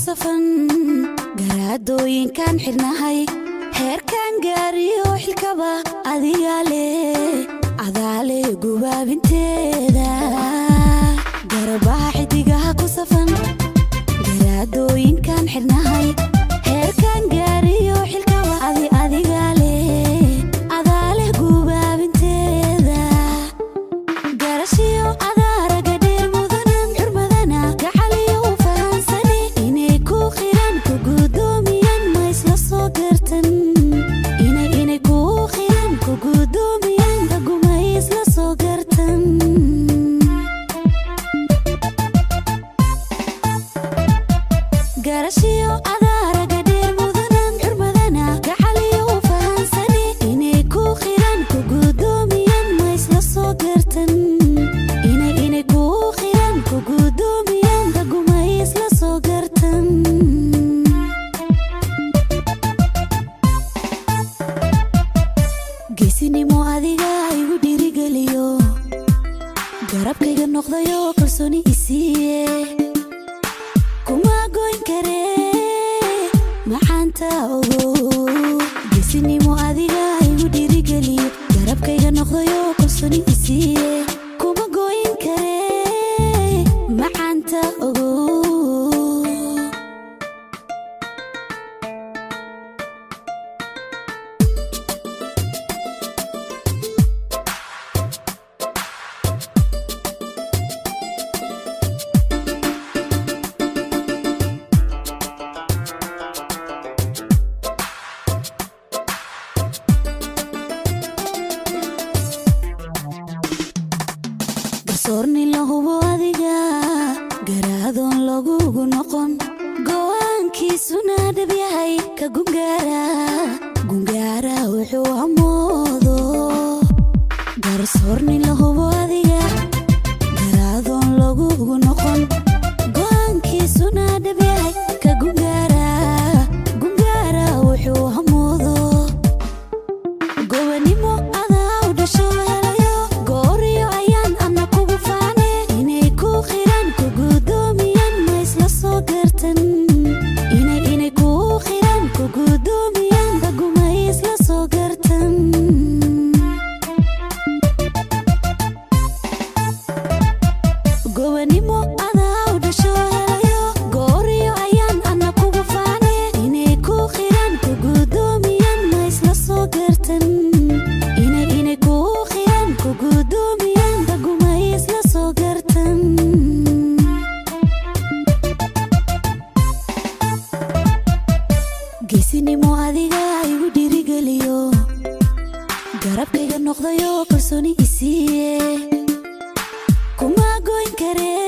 safan garaadooyinkan xirnahay heerkan gaariyo xilkaba adaale gubaabinteeda garabaha xidigaha ku safan garaadooyinkan xirnahay heerkan gaariyo xilkaba adaale gubaabinteeda garashiyo adaaraga dheer mudanan xurmadana gacaliyo u fahansani inay ku qiran ku gudoomiyan ma isla soo gartan inay ku qiran ku gudoomiyan daguma isla soo gartan garashiyo adaaraga dheer mudanan xurmadana gacaliyo u fahansani inay ku qiran ku gudoomiyan ma isla soo gartan inay ku qiran ku gudoomiyan daguma isla soo gartan geesinimo adiga igu dhiirigeliyo garabkayga noqdayo kalsooni isiiye kuma goyn karee maxaanta ogo geesinimo adiga igu dhiirigeliyo garabkayga noqdayo kalsooni isiiye kuma goyn karee maxaanta ogo garsoorni la hubo adiga garaadoon lagugu noqon go'aankiisuna dhab yahay ka gungaara wuxuu amoodo garsoorni la hubo adiga garaadoon lagugu noqon go'aankiisuna dhab yahay ka gungaara wuxuu amoodo gobanimo adaa u dhasho helayo gooriyo ayaan ana kugu faane inay ku qiran ku gudoomiyan ma isla soo gartan inay ku qiran ku gudoomiyan daguma isla soo gartan gobanimo adaa u dhasho helayo gooriyo ayaan ana kugu faane inay ku qiran ku gudoomiyan ma isla soo gartan inay ku qiran ku gudoomiyan daguma isla soo gartan geesinimo adiga igu dhiirigeliyo garabkayga noqdayo kalsooni isiiye kuma goyn karee